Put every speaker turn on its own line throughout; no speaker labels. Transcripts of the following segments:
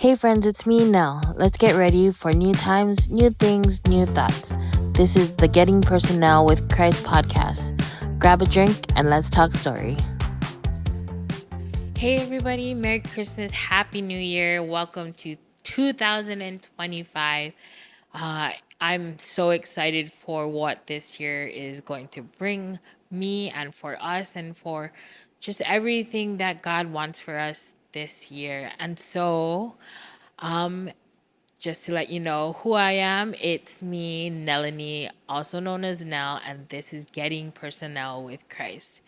Hey friends, it's me, Nell. Let's get ready for new times, new things, new thoughts. This is the Getting PersoNell with Christ podcast. Grab a drink and let's talk story. Hey everybody, Merry Christmas, Happy New Year. Welcome to 2025. I'm so excited for what this year is going to bring me and for us and for just everything that God wants for us this year. And so, just to let you know who I am, it's me, Nelanie, also known as Nell, and this is Getting PersoNell with Christ.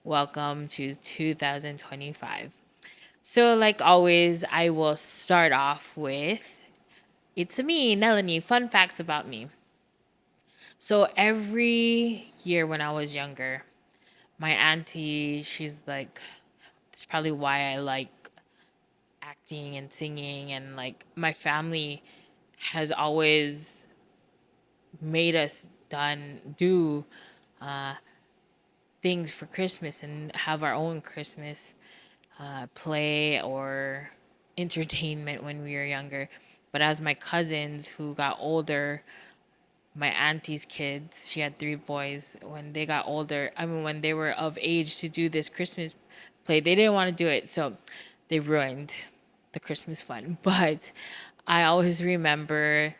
Welcome to 2025. So, like always, I will start off with it's me, Nelanie, fun facts about me. So, every year when I was younger, my auntie, she's like, that's probably why I like acting and singing, and like my family has always made us do uh, things for Christmas and have our own Christmas play or entertainment when we were younger. But as my cousins who got older, my auntie's kids, she had three boys, when they got older, when they were of age to do this Christmas play, they didn't want to do it. So they ruined the Christmas fun. But I always remember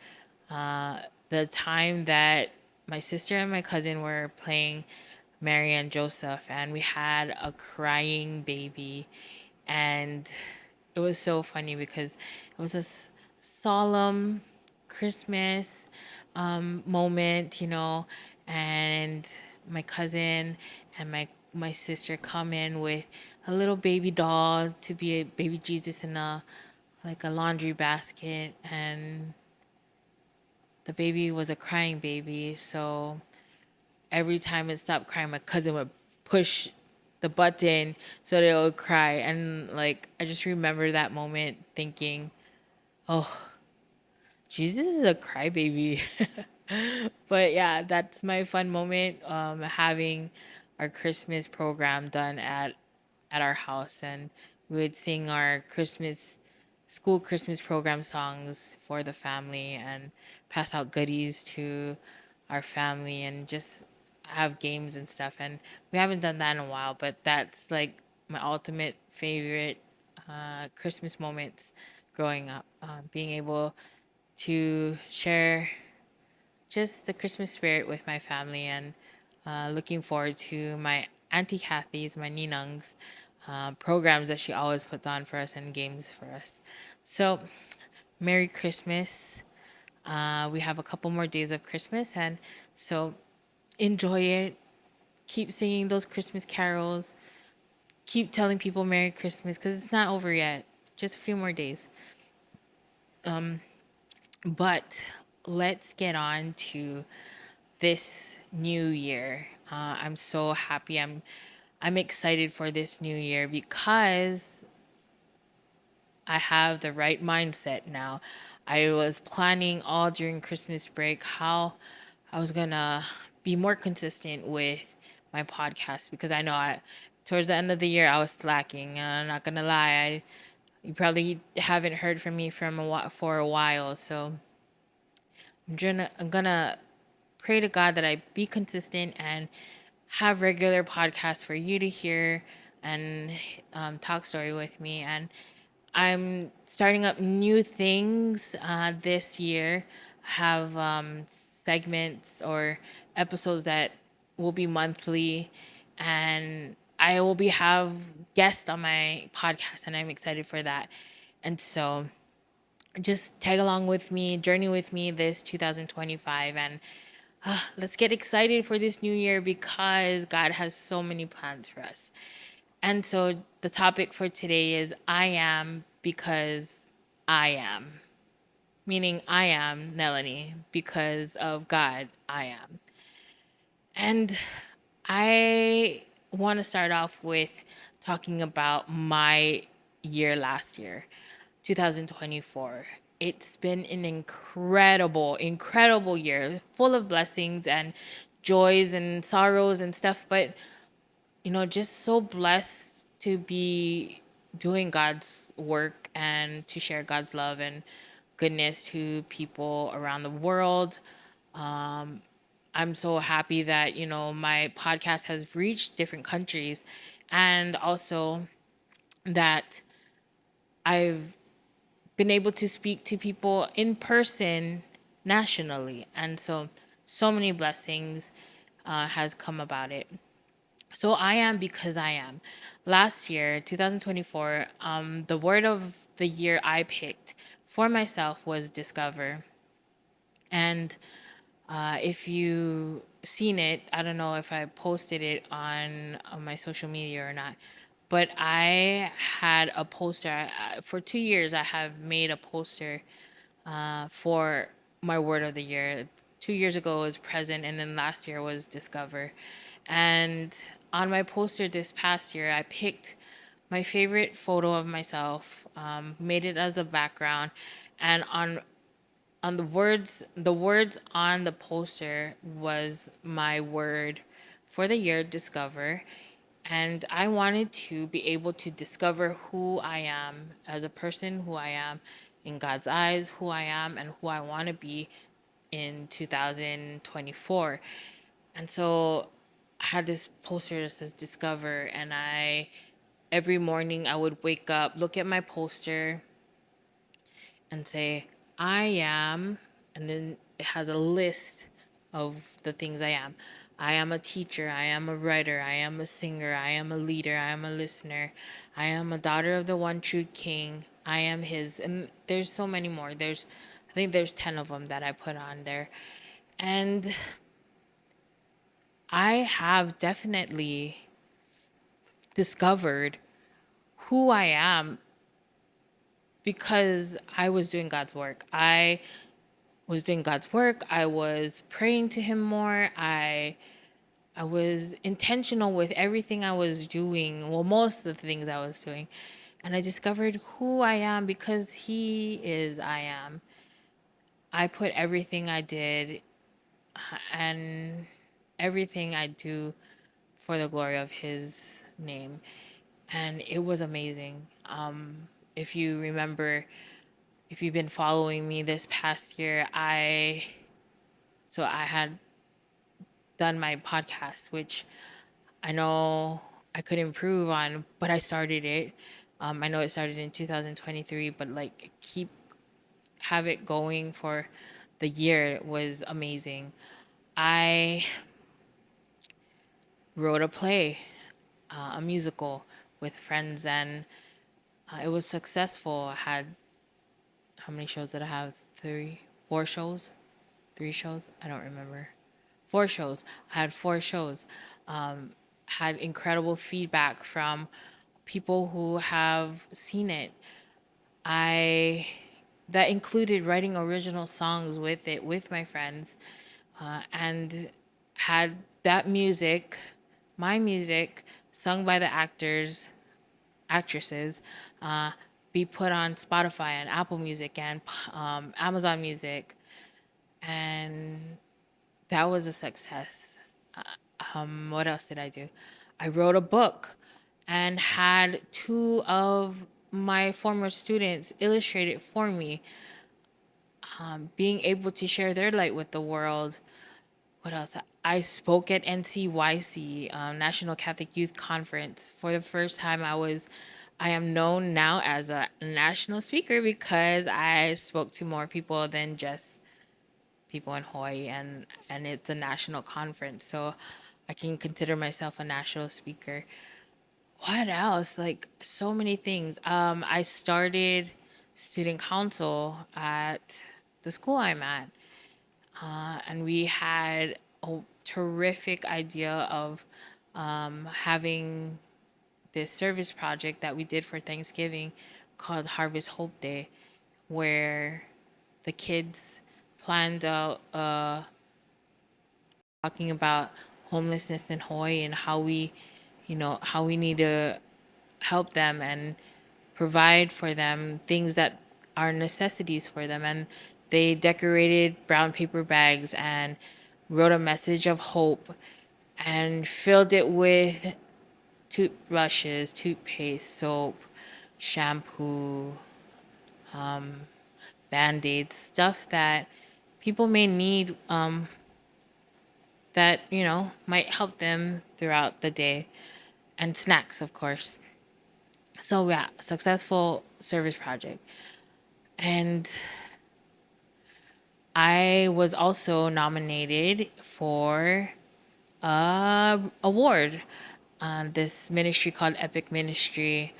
the time that my sister and my cousin were playing Mary and Joseph, and we had a crying baby. And it was so funny because it was a solemn Christmas moment, and my cousin and my sister come in with a little baby doll to be a baby Jesus in a laundry basket, and the baby was a crying baby. So every time it stopped crying, my cousin would push the button so that it would cry. And like, I just remember that moment thinking, oh, Jesus is a crybaby. But yeah, that's my fun moment, having our Christmas program done at our house, and we would sing our school Christmas program songs for the family and pass out goodies to our family and just have games and stuff. And we haven't done that in a while, but that's like my ultimate favorite Christmas moments growing up, being able to share just the Christmas spirit with my family, and looking forward to my Auntie Kathy's, my ninang's programs that she always puts on for us and games for us. So, Merry Christmas. We have a couple more days of Christmas, and so enjoy it. Keep singing those Christmas carols. Keep telling people Merry Christmas because it's not over yet. Just a few more days. But let's get on to this new year. I'm so happy. I'm excited for this new year because I have the right mindset now. I was planning all during Christmas break how I was gonna be more consistent with my podcast, because I know towards the end of the year I was slacking. And I'm not gonna lie, you probably haven't heard from me for a while. So I'm gonna pray to God that I be consistent and have regular podcasts for you to hear and talk story with me. And I'm starting up new things this year. Have segments or episodes that will be monthly, and I will be have guests on my podcast, and I'm excited for that. And so just tag along with me, journey with me this 2025, and let's get excited for this new year because God has so many plans for us. And so the topic for today is I am because I am, meaning I am Melanie because of God, I am. And I want to start off with talking about my year last year, 2024. It's been an incredible year, full of blessings and joys and sorrows and stuff. But, just so blessed to be doing God's work and to share God's love and goodness to people around the world. I'm so happy that, my podcast has reached different countries, and also that I've been able to speak to people in person nationally. And so many blessings has come about it. So I am because I am. Last year, 2024, the word of the year I picked for myself was discover. And if you seen it, I don't know if I posted it on my social media or not, but I had a poster. For 2 years, I have made a poster for my word of the year. 2 years ago was present, and then last year was discover. And on my poster this past year, I picked my favorite photo of myself, made it as a background, and on the words on the poster was my word for the year, discover. And I wanted to be able to discover who I am as a person, who I am in God's eyes, who I am, and who I want to be in 2024. And so I had this poster that says discover, and every morning I would wake up, look at my poster, and say, I am, and then it has a list of the things I am. I am a teacher, I am a writer, I am a singer, I am a leader, I am a listener, I am a daughter of the one true king, I am his. And there's so many more. I think there's 10 of them that I put on there. And I have definitely discovered who I am because I was doing God's work. I was praying to him more. I was intentional with everything I was doing. Well, most of the things I was doing. And I discovered who I am because he is I am. I put everything I did and everything I do for the glory of his name. And it was amazing. If you remember, if you've been following me this past year, I had done my podcast, which I know I could improve on, but I started it. I know it started in 2023, but like have it going for the year was amazing. I wrote a play, a musical with friends, and it was successful. I had, how many shows did I have? Four shows, three shows. I don't remember. Four shows. I had four shows. Had incredible feedback from people who have seen it. I That included writing original songs with it with my friends, and had that music, my music, sung by the actresses, uh, be put on Spotify and Apple Music and Amazon Music, and that was a success. What else did I do? I wrote a book and had two of my former students illustrate it for me, being able to share their light with the world. What else? I spoke at NCYC, National Catholic Youth Conference. For the first time, I am known now as a national speaker because I spoke to more people than just people in Hawaii, and it's a national conference, so I can consider myself a national speaker. What else? Like so many things. I started student council at the school I'm at, and we had a terrific idea of having this service project that we did for Thanksgiving called Harvest Hope Day, where the kids planned out talking about homelessness in Hawaii and how we need to help them and provide for them things that are necessities for them. And they decorated brown paper bags and wrote a message of hope and filled it with toothbrushes, toothpaste, soap, shampoo, band-aids, stuff that people may need, that, might help them throughout the day, and snacks, of course. So, yeah, successful service project. And I was also nominated for a award on this ministry called Epic Ministry,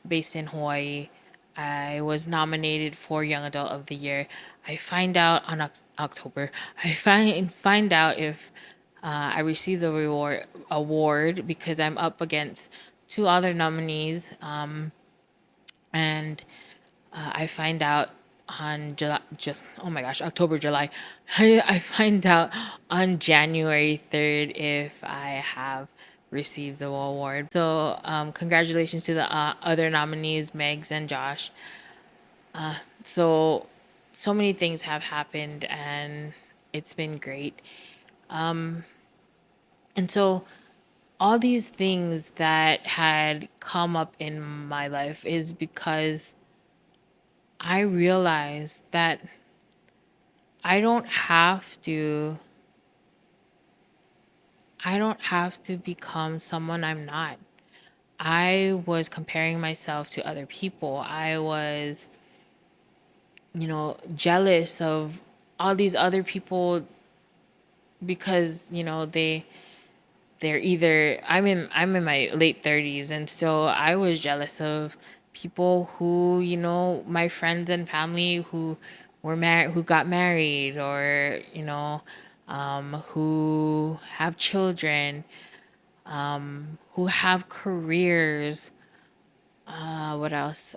based in Hawaii. I was nominated for Young Adult of the Year. I find out on October. I find out if I receive the reward award because I'm up against two other nominees, and I find out on July. Oh my gosh, October, July. I find out on January 3rd if I have received the award. So, congratulations to the other nominees, Megs and Josh. So, so many things have happened, and it's been great. And so, all these things that had come up in my life is because I realized that I don't have to I don't have to become someone I'm not. I was comparing myself to other people. I was, jealous of all these other people because, they're either I'm in my late 30s, and so I was jealous of people who, my friends and family who were married, who got married, or who have children, who have careers, what else,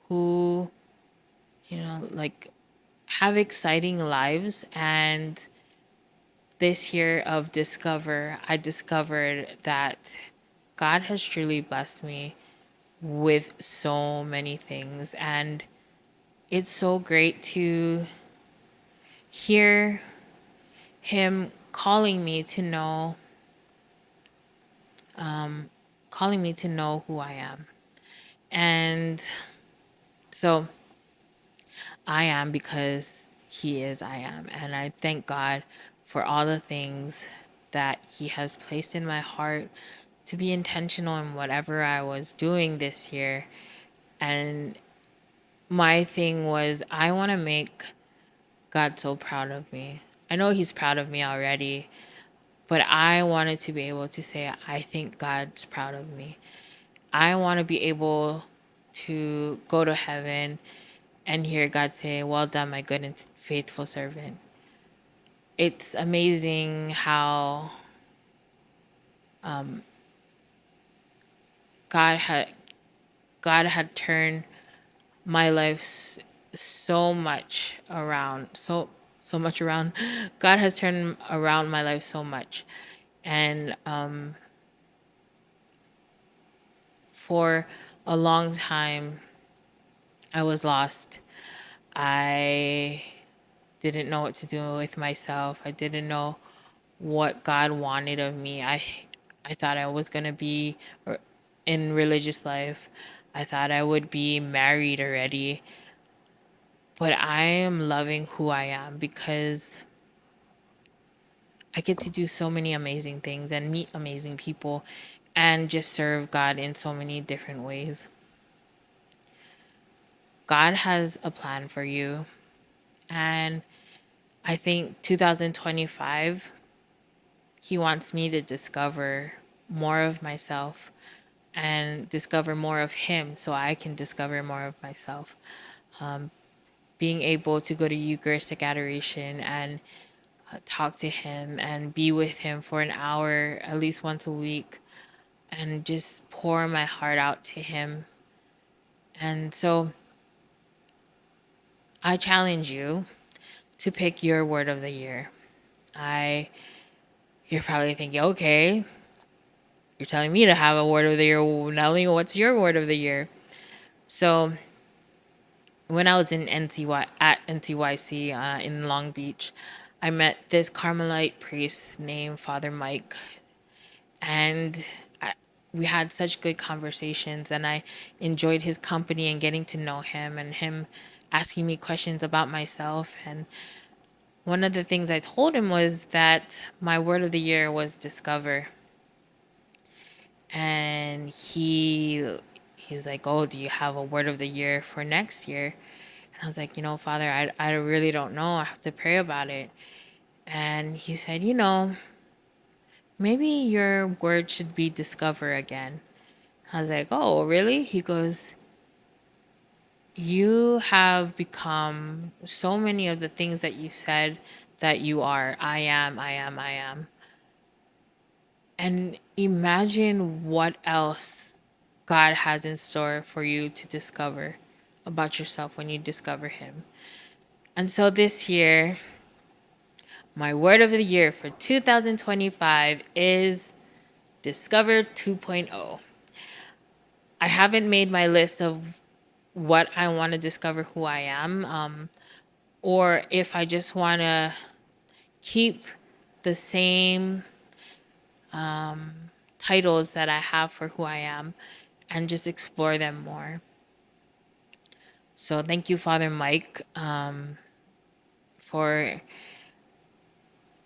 who, like, have exciting lives. And this year of Discover, I discovered that God has truly blessed me with so many things. And it's so great to hear Him calling me to know who I am. And so I am because He is I am. And I thank God for all the things that He has placed in my heart to be intentional in whatever I was doing this year. And my thing was, I want to make God so proud of me. I know He's proud of me already, but I wanted to be able to say, I think God's proud of me. I want to be able to go to heaven and hear God say, well done, my good and faithful servant. It's amazing how God had God had turned my life so much around, so much around. God has turned around my life so much, and for a long time, I was lost. I didn't know what to do with myself. I didn't know what God wanted of me. I thought I was gonna be in religious life. I thought I would be married already. But I am loving who I am because I get to do so many amazing things and meet amazing people and just serve God in so many different ways. God has a plan for you. And I think 2025, He wants me to discover more of myself and discover more of Him so I can discover more of myself. Being able to go to Eucharistic adoration and talk to Him and be with Him for an hour at least once a week and just pour my heart out to Him. And so I challenge you to pick your word of the year. I You're probably thinking, okay, you're telling me to have a word of the year. Nelly, what's your word of the year? So when I was in NCYC, in Long Beach, I met this Carmelite priest named Father Mike, and we had such good conversations, and I enjoyed his company and getting to know him, and him asking me questions about myself. And one of the things I told him was that my word of the year was discover. And he's like, "Oh, do you have a word of the year for next year?" And I was like, Father, I really don't know. I have to pray about it. And he said, maybe your word should be discover again. I was like, "Oh, really?" He goes, "You have become so many of the things that you said that you are. I am, I am, I am." And imagine what else God has in store for you to discover about yourself when you discover Him. And so this year, my word of the year for 2025 is Discover 2.0. I haven't made my list of what I want to discover who I am, or if I just want to keep the same titles that I have for who I am and just explore them more. So thank you, Father Mike, for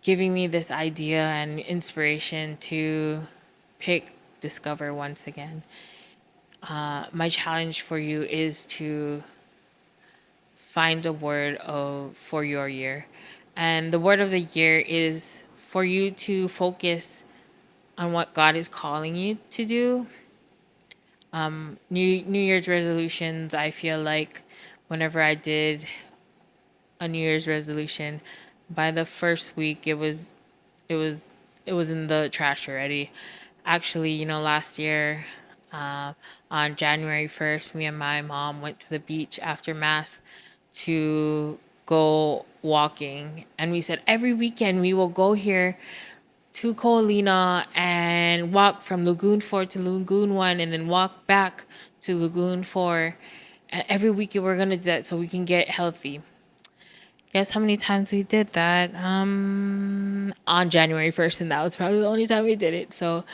giving me this idea and inspiration to pick Discover once again. My challenge for you is to find a word for your year. And the word of the year is for you to focus on what God is calling you to do. New Year's resolutions, I feel like whenever I did a New Year's resolution, by the first week it was it was in the trash already. Actually, last year, uh, on January 1st, me and my mom went to the beach after mass to go walking, and we said every weekend we will go here to Colina and walk from Lagoon 4 to Lagoon 1 and then walk back to Lagoon 4. And every weekend we're going to do that so we can get healthy. Guess how many times we did that? On January 1st, and that was probably the only time we did it. So,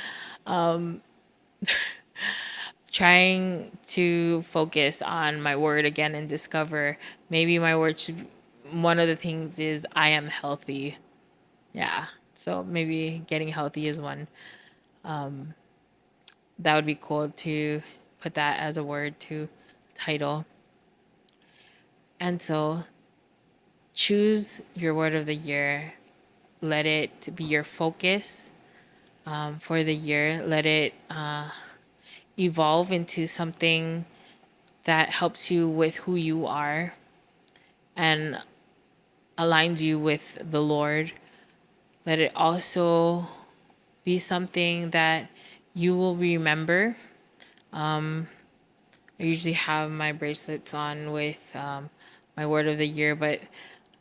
trying to focus on my word again and discover maybe my word should, one of the things is I am healthy. Yeah. So maybe getting healthy is one. That would be cool to put that as a word to title. And so choose your word of the year. Let it be your focus for the year. Let it evolve into something that helps you with who you are and aligns you with the Lord. Let it also be something that you will remember. I usually have my bracelets on with my word of the year, but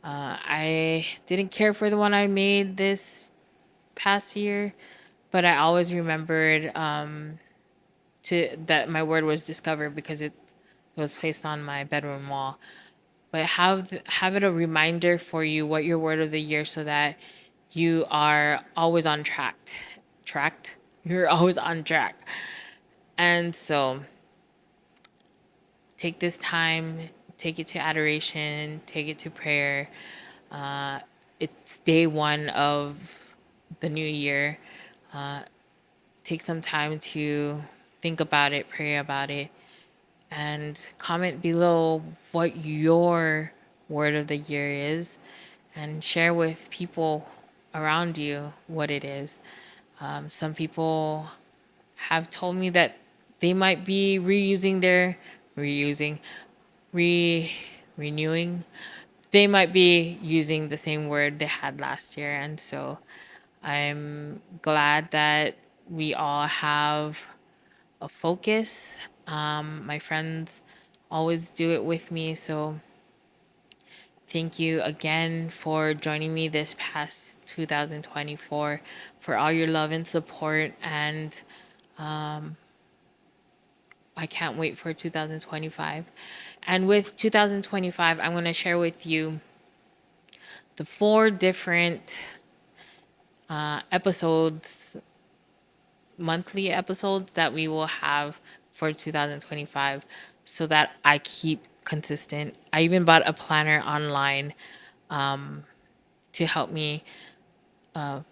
I didn't care for the one I made this past year, but I always remembered to that my word was discovered because it was placed on my bedroom wall. But have it a reminder for you what your word of the year, so that you are always on track. Tracked. You're always on track. And so take this time, take it to adoration, take it to prayer. Uh, it's day one of the new year. Take some time to think about it, pray about it, and comment below what your word of the year is, and share with people around you what it is. Some people have told me that they might be reusing, re renewing. They might be using the same word they had last year, and so I'm glad that we all have a focus. My friends always do it with me, so thank you again for joining me this past 2024, for all your love and support. And I can't wait for 2025. And with 2025, I'm going to share with you the 4 different episodes monthly episodes that we will have for 2025 so that I keep consistent. I even bought a planner online to help me, what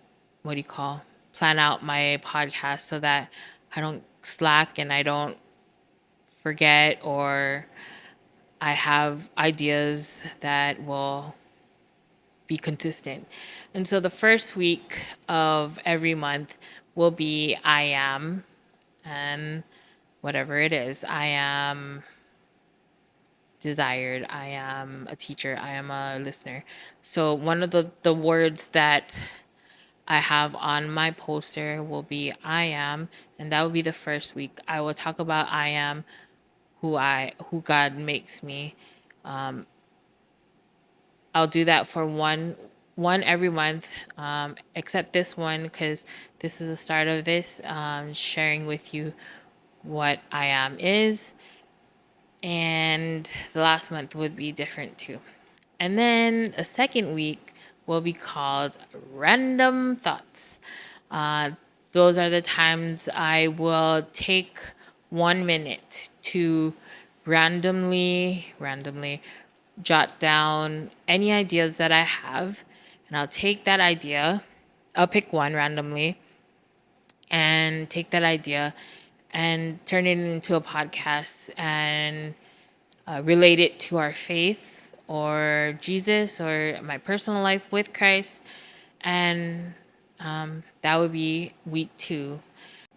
do you call, plan out my podcast so that I don't slack and I don't forget, or I have ideas that will be consistent. And so the first week of every month will be I am, and whatever it is, I am desired, I am a teacher, I am a listener. So one of the words that I have on my poster will be I am, and that will be the first week. I will talk about I am, who God makes me. I'll do that for one every month, except this one because this is the start of this, sharing with you what I am is, and the last month would be different too. And then a second week will be called Random Thoughts. Uh, those are the times I will take 1 minute to randomly jot down any ideas that I have. And I'll take that idea, I'll pick one randomly and take that idea and turn it into a podcast and relate it to our faith or Jesus or my personal life with Christ. And that would be week 2.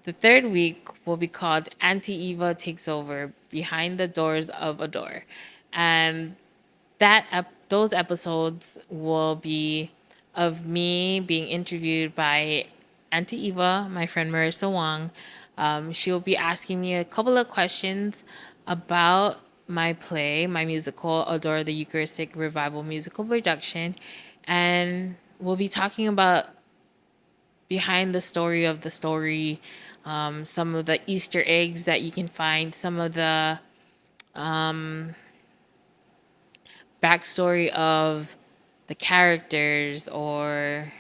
The third week will be called Auntie Eva Takes Over Behind the Doors of a Door. And those episodes will be of me being interviewed by Auntie Eva, my friend Marissa Wong. She will be asking me a couple of questions about my play, my musical, Adore the Eucharistic Revival musical production. And we'll be talking about behind the story of the story, some of the Easter eggs that you can find, some of the backstory of the characters, or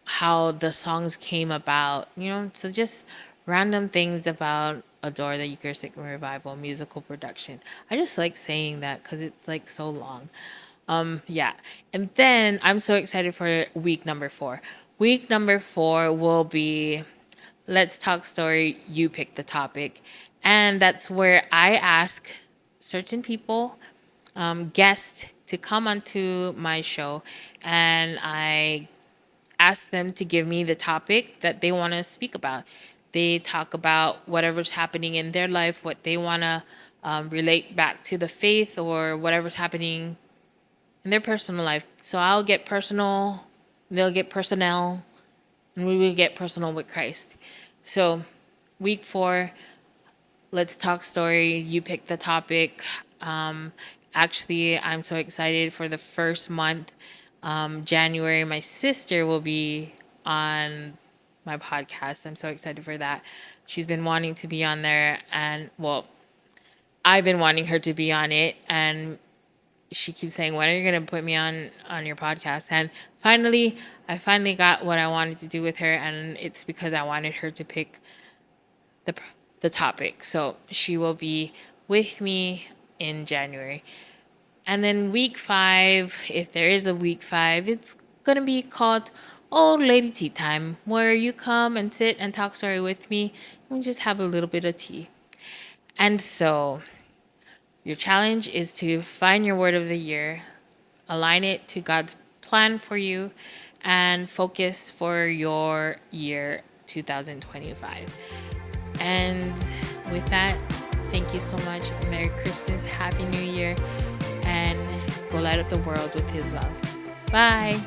how the songs came about, so just random things about Adore the Eucharistic Revival musical production. I just like saying that because it's like so long. Yeah. And then I'm so excited for week number 4. Week number 4 will be Let's Talk Story, You Pick the Topic. And that's where I ask certain people, guests, to come onto my show, and I ask them to give me the topic that they want to speak about. They talk about whatever's happening in their life, what they want to relate back to the faith, or whatever's happening in their personal life. So I'll get personal, they'll get personnel, and we will get personal with Christ. So week 4, Let's Talk Story, You Pick the Topic. Actually, I'm so excited for the first month. January, my sister will be on my podcast. I'm so excited for that. She's been wanting to be on there, and well, I've been wanting her to be on it, and she keeps saying, when are you going to put me on your podcast? And I finally got what I wanted to do with her, and it's because I wanted her to pick the topic. So she will be with me in January. And then week 5, if there is a week 5, it's going to be called Old Lady Tea Time, where you come and sit and talk story with me and just have a little bit of tea. And so your challenge is to find your word of the year, align it to God's plan for you, and focus for your year 2025. And with that, thank you so much. Merry Christmas, Happy New Year, and go light up the world with His love. Bye.